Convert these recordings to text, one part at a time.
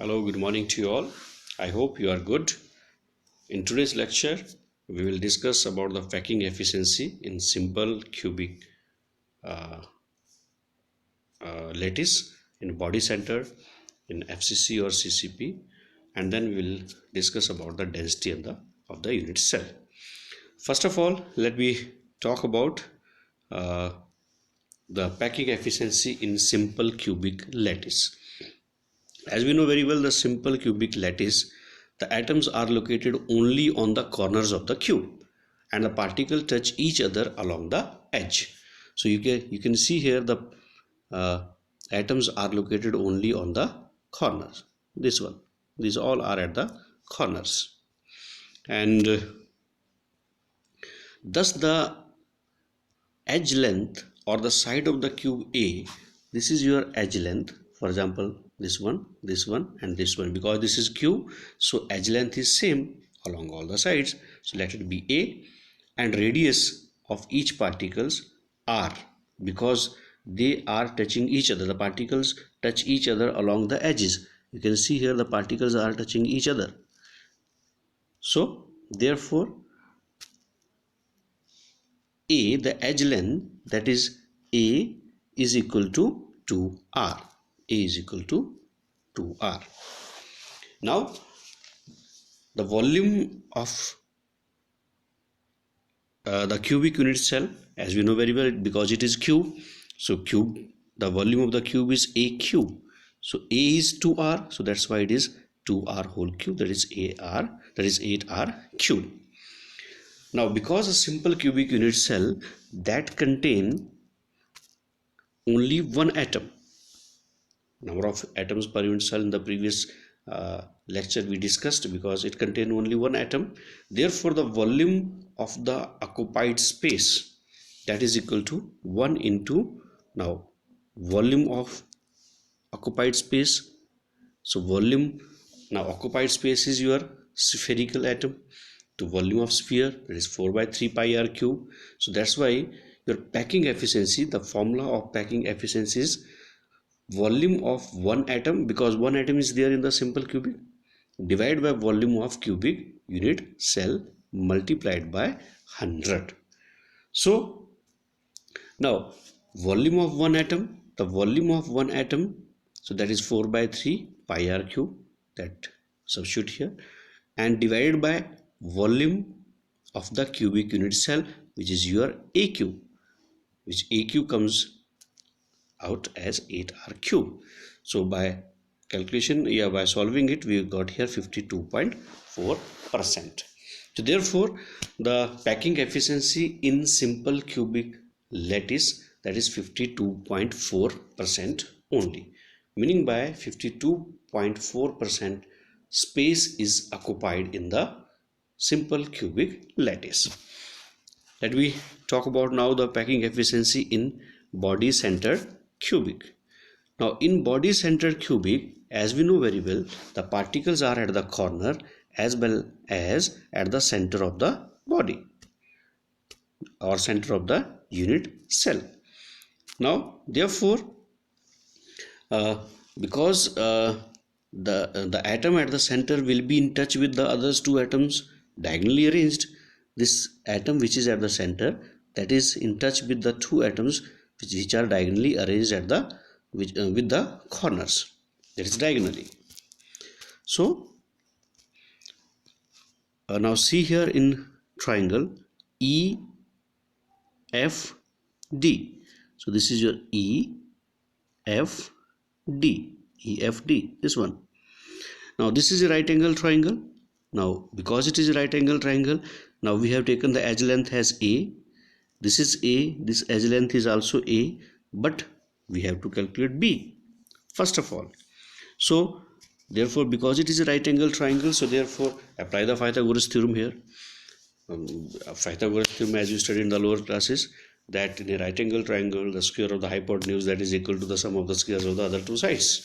Hello, good morning to you all. I hope you are good. In today's lecture, we will discuss about the packing efficiency in simple cubic uh, lattice in body center, in FCC or CCP, and then we will discuss about the density of the unit cell. First of all, let me talk about uh, the packing efficiency in simple cubic lattice. As we know very well, the simple cubic lattice, the atoms are located only on the corners of the cube and the particles touch each other along the edge. So you can see here the uh, atoms are located only on the corners. This one, these all are at the corners, and thus the edge length or the side of the cube A, this is your edge length. For example, this one and this one, because this is cube, so edge length is same along all the sides, so let it be A, and radius of each particles R, because they are touching each other, the particles touch each other along the edges. You can see here the particles are touching each other, so therefore A, the edge length, that is A is equal to 2R. A is equal to 2R. Now, the volume of the cubic unit cell, as we know very well, because it is cube, so cube, the volume of the cube is A cube. So A is 2R, so that's why it is 2R whole cube, that is AR, that is 8R cube. Now, because a simple cubic unit cell that contain only one atom, number of atoms per unit cell in the previous lecture we discussed, because it contained only one atom, therefore the volume of the occupied space, that is equal to 1 into, now volume of occupied space, so volume, now occupied space is your spherical atom, to volume of sphere, that is 4 by 3 pi r cube. So that's why your packing efficiency, the formula of packing efficiency is volume of one atom, because one atom is there in the simple cubic, divided by volume of cubic unit cell multiplied by 100. So now volume of one atom, the volume of one atom, so that is 4 by 3 pi r cube, that substitute here, and divided by volume of the cubic unit cell, which is your A cube, which A cube comes out as 8R cube. So by calculation, by solving it, we got here 52.4%. So therefore, the packing efficiency in simple cubic lattice, that is 52.4% only, meaning by 52.4% space is occupied in the simple cubic lattice. Let me talk about now the packing efficiency in body centered cubic. Now in body centered cubic, as we know very well, the particles are at the corner as well as at the center of the body or center of the unit cell. Now therefore, because the atom at the center will be in touch with the others two atoms diagonally arranged, this atom which is at the center, that is in touch with the two atoms which are diagonally arranged at the with the corners, that is diagonally. So now see here in triangle EFD, so this is your EFD, this one. Now this is a right angle triangle. Now because it is a right angle triangle, now we have taken the edge length as A, this is A, this edge length is also A, but we have to calculate B first of all. So therefore, because it is a right angle triangle, so therefore apply the Pythagoras theorem here. Pythagoras theorem, as you studied in the lower classes, that in a right angle triangle the square of the hypotenuse, that is equal to the sum of the squares of the other two sides.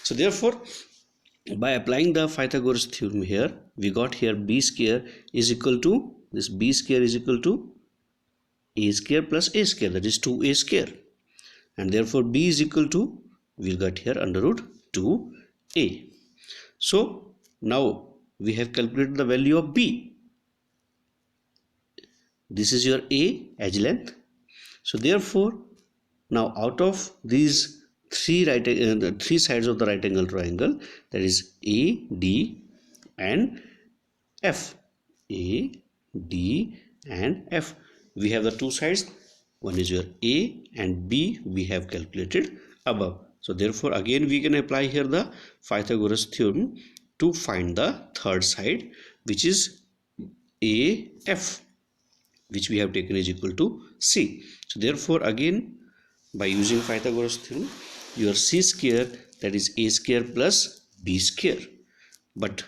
So therefore, by applying the Pythagoras theorem here, we got here B square is equal to, this B square is equal to A square plus A square, that is 2A square, and therefore B is equal to, we got here under root 2A. So now we have calculated the value of B. This is your A, edge length. So therefore, now out of these three sides of the right angle triangle, that is A, D and F. A, D and F. We have the two sides. One is your A and B we have calculated above. So therefore again we can apply here the Pythagoras theorem to find the third side, which is AF, which we have taken is equal to C. So therefore again by using Pythagoras theorem, your C square, that is A square plus B square, but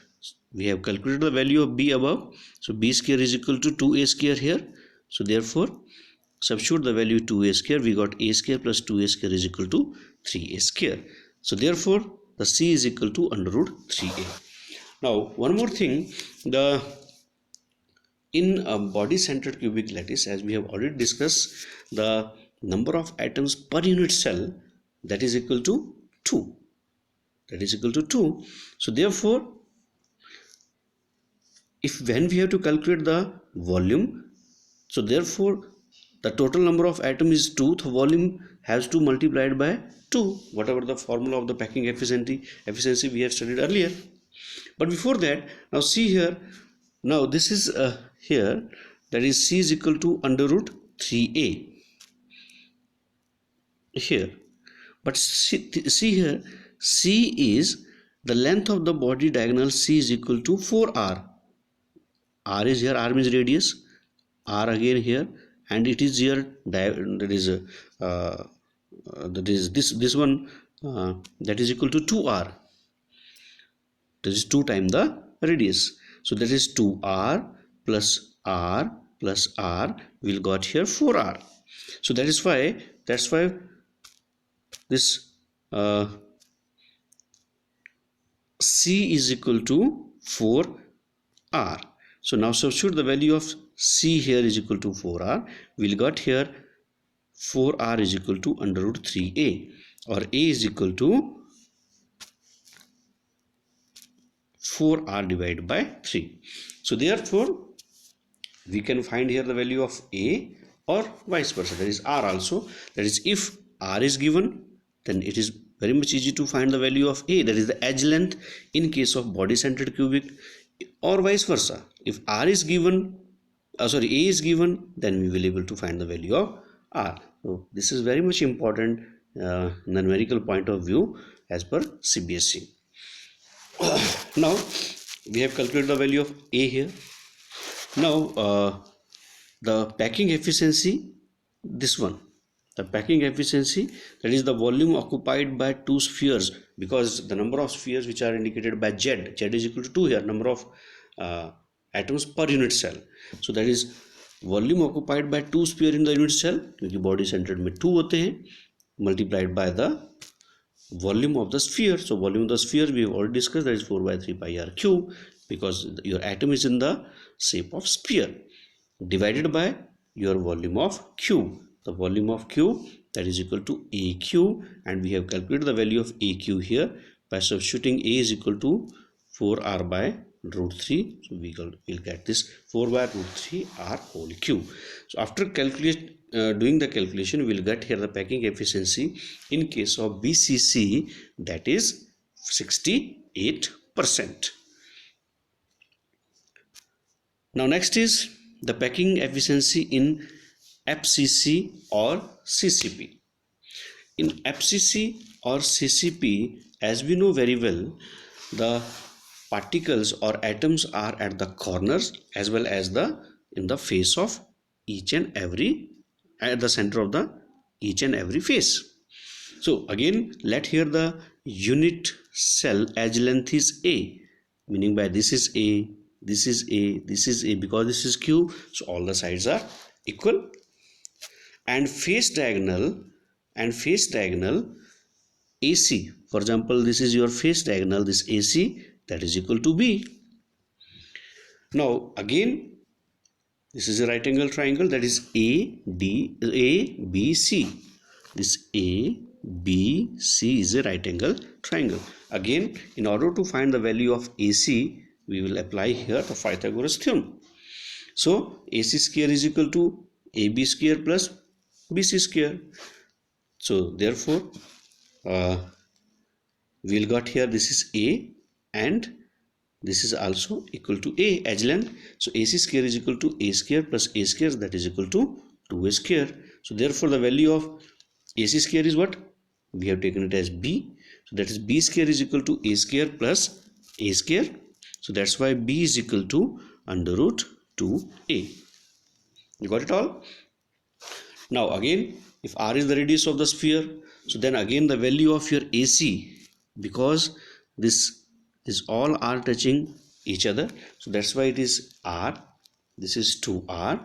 we have calculated the value of B above, so B square is equal to 2A square here. So therefore substitute the value 2A square, we got A square plus 2A square is equal to 3A square. So therefore the C is equal to under root 3A. Now one more thing, the in a body centered cubic lattice, as we have already discussed, the number of atoms per unit cell, that is equal to 2. That is equal to 2. So therefore, if when we have to calculate the volume, so therefore the total number of atoms is 2, the volume has to multiplied by 2, whatever the formula of the packing efficiency we have studied earlier. But before that, now see here, now this is here, that is C is equal to under root 3A here. But see here, C is the length of the body diagonal. C is equal to 4R. R is here, R means radius, R again here, and it is here, that is this one, that is equal to 2R. That is 2 times the radius. So that is 2R plus R plus R, will got here 4R. So that's why this C is equal to 4R. So now substitute the value of C here is equal to 4R. We'll got here 4R is equal to under root 3A, or A is equal to 4R divided by 3. So therefore we can find here the value of A, or vice versa, that is R also. That is, if R is given, then it is very much easy to find the value of A, that is the edge length in case of body centered cubic, or vice versa. If R is given, A is given, then we will be able to find the value of R. So this is very much important numerical point of view as per CBSE. Now we have calculated the value of A here. Now the packing efficiency, this one, the packing efficiency, that is the volume occupied by two spheres, because the number of spheres which are indicated by Z is equal to 2 here, number of atoms per unit cell. So that is volume occupied by two sphere in the unit cell, क्योंकि body centered में 2 होते हैं, multiplied by the volume of the sphere. So volume of the sphere we have already discussed, that is 4 by 3 pi r cube, because your atom is in the shape of sphere, divided by your volume of cube. The volume of cube, that is equal to AQ, and we have calculated the value of AQ here by substituting A is equal to 4R by root 3. So we will get this 4 by root 3 R whole cube. So after doing the calculation, we will get here the packing efficiency in case of BCC, that is 68%. Now next is the packing efficiency in FCC or CCP. In FCC or CCP, as we know very well, the particles or atoms are at the corners as well as in the face of each and every, at the center of the each and every face. So again, let here the unit cell edge length is A, meaning by this is A, this is A, this is A, because this is cube, so all the sides are equal. And face diagonal AC, for example, this is your face diagonal, this AC, that is equal to B. Now again, this is a right angle triangle, that is ABC. This BC is a right angle triangle. Again, in order to find the value of AC, we will apply here the Pythagoras theorem. So AC square is equal to AB square plus BC square. So therefore, we'll got here this is A and this is also equal to A as length. So AC square is equal to A square plus A square, that is equal to 2A square. So therefore the value of AC square is what? We have taken it as B. So that is B square is equal to A square plus A square. So that's why B is equal to under root 2A. You got it all? Now again, if R is the radius of the sphere, so then again the value of your AC, because this is all are touching each other, so that's why it is R, this is 2R,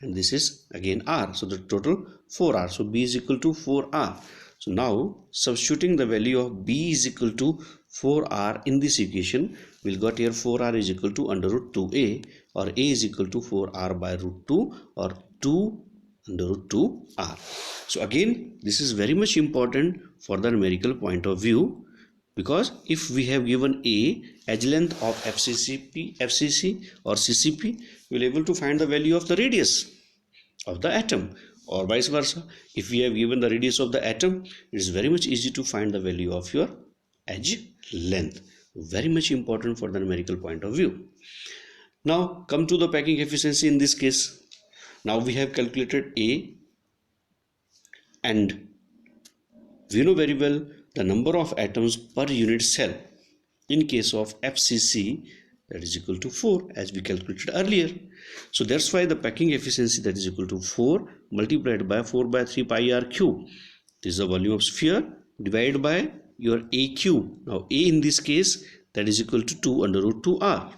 and this is again R, so the total 4R. So B is equal to 4R. So now substituting the value of B is equal to 4R in this equation, we'll got here 4R is equal to under root 2A, or A is equal to 4R by root 2, or 2 under root 2R. So again, this is very much important for the numerical point of view, because if we have given A as length of FCC or CCP, we will able to find the value of the radius of the atom, or vice versa. If we have given the radius of the atom, it is very much easy to find the value of your edge length. Very much important for the numerical point of view. Now come to the packing efficiency in this case. Now we have calculated A, and we know very well the number of atoms per unit cell in case of FCC, that is equal to 4, as we calculated earlier. So that's why the packing efficiency, that is equal to 4 multiplied by 4 by 3 pi r cube. This is the volume of sphere divided by your A cube. Now A in this case, that is equal to 2 under root 2R.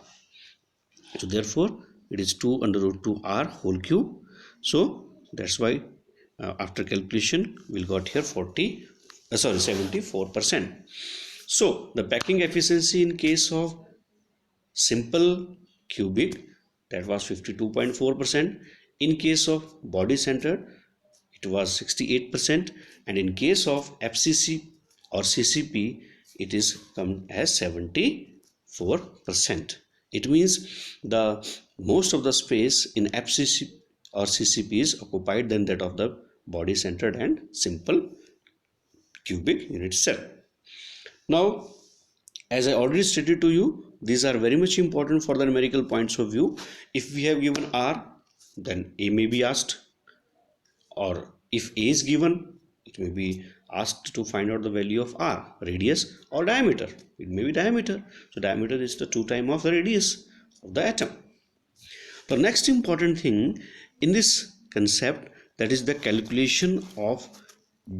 So therefore it is 2 under root 2R whole cube. So that's why after calculation we'll got here 74%. So the packing efficiency in case of simple cubic, that was 52.4%. In case of body centered, it was 68%, and in case of FCC or CCP, it is come as 74%. It means the most of the space in FCC or CCP is occupied than that of the body centered and simple cubic unit cell. Now, as I already stated to you, these are very much important for the numerical points of view. If we have given R, then A may be asked, or if A is given, it may be asked to find out the value of R, radius or diameter. It may be diameter. So diameter is the 2 times of the radius of the atom. The next important thing in this concept, that is the calculation of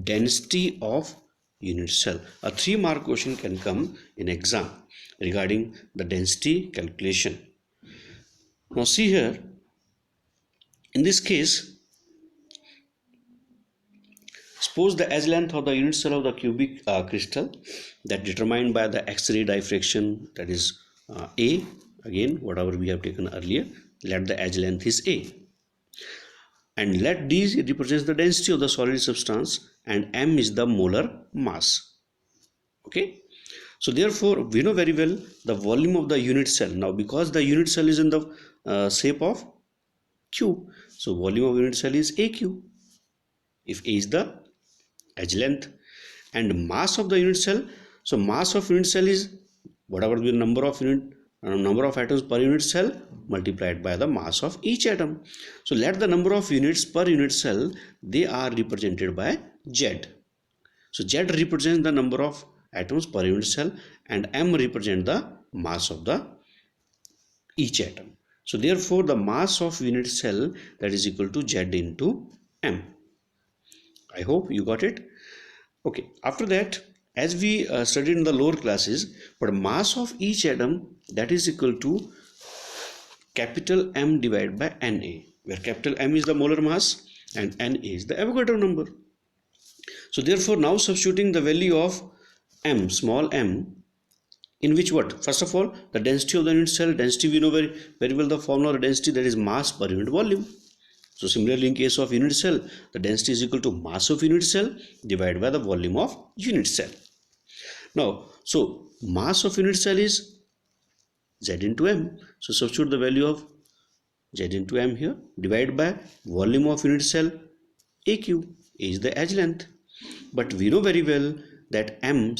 density of unit cell. A 3-mark question can come in exam regarding the density calculation. Now see here, in this case, suppose the edge length of the unit cell of the cubic crystal, that determined by the X-ray diffraction, that is A, again whatever we have taken earlier, let the edge length is A, and let D represents the density of the solid substance, and M is the molar mass. Okay, so therefore we know very well the volume of the unit cell. Now because the unit cell is in the shape of cube, so volume of unit cell is A cube, if A is the edge length, and mass of the unit cell, so mass of unit cell is whatever the number of atoms per unit cell multiplied by the mass of each atom. So let the number of units per unit cell, they are represented by Z. So Z represents the number of atoms per unit cell, and M represents the mass of the each atom. So therefore the mass of unit cell, that is equal to Z into M. I hope you got it. Okay, after that, as we studied in the lower classes, but mass of each atom, that is equal to capital M divided by Na, where capital M is the molar mass and Na is the Avogadro number. So therefore now substituting the value of M, small m, in which what? First of all, the density of the unit cell, density we know very well the formula of density, that is mass per unit volume. So similarly, in case of unit cell, the density is equal to mass of unit cell divided by the volume of unit cell. Now, so mass of unit cell is Z into M. So substitute the value of Z into M here, divided by volume of unit cell AQ. A is the edge length. But we know very well that M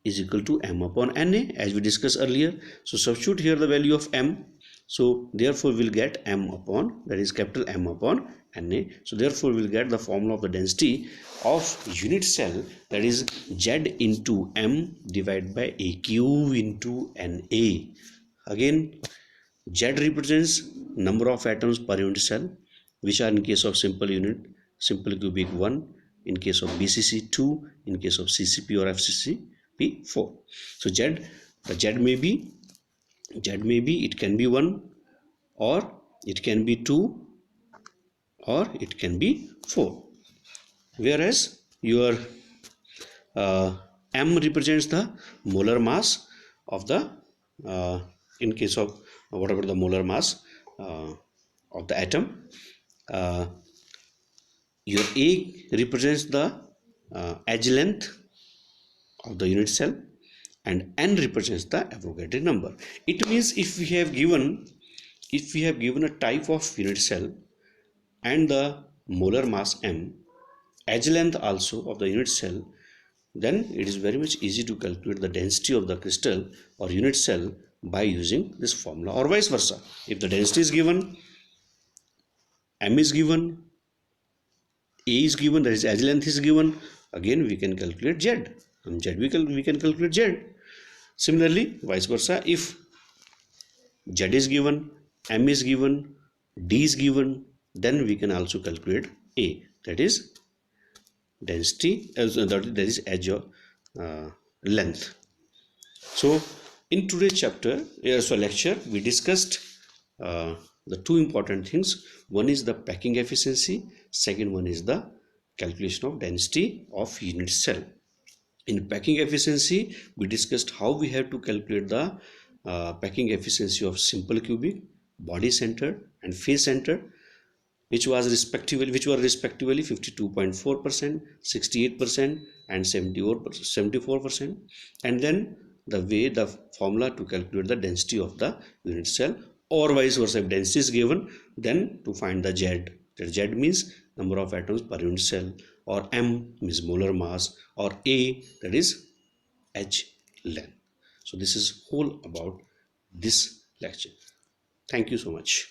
is equal to M upon Na, as we discussed earlier. So substitute here the value of M. So therefore we'll get M upon, that is capital M upon Na. So therefore we'll get the formula of the density of unit cell, that is Z into M divided by AQ into Na. Again, Z represents number of atoms per unit cell, which are in case of simple cubic 1, in case of BCC 2, in case of CCP or FCCP 4. So the Z may be, it can be 1, or it can be 2, or it can be 4. Whereas your M represents the molar mass of the, in case of whatever the molar mass of the atom. Your A represents the edge length of the unit cell, and N represents the Avogadro number. It means if we have given a type of unit cell and the molar mass M, edge length also of the unit cell, then it is very much easy to calculate the density of the crystal or unit cell by using this formula, or vice versa. If the density is given, M is given, A is given, that is edge length is given, again we can calculate Z. From Z we can calculate Z. Similarly, vice versa, if Z is given, M is given, D is given, then we can also calculate A, that is density, that is edge length. So in today's chapter, lecture, we discussed the two important things. One is the packing efficiency, second one is the calculation of density of unit cell. In packing efficiency, we discussed how we have to calculate the packing efficiency of simple cubic, body center and face center, which were respectively 52.4%, 68% and 74%. And then the formula to calculate the density of the unit cell, or vice versa. If density is given, then to find the Z, that Z means number of atoms per unit cell, or M means molar mass, or A, that is edge length. So this is whole about this lecture. Thank you so much.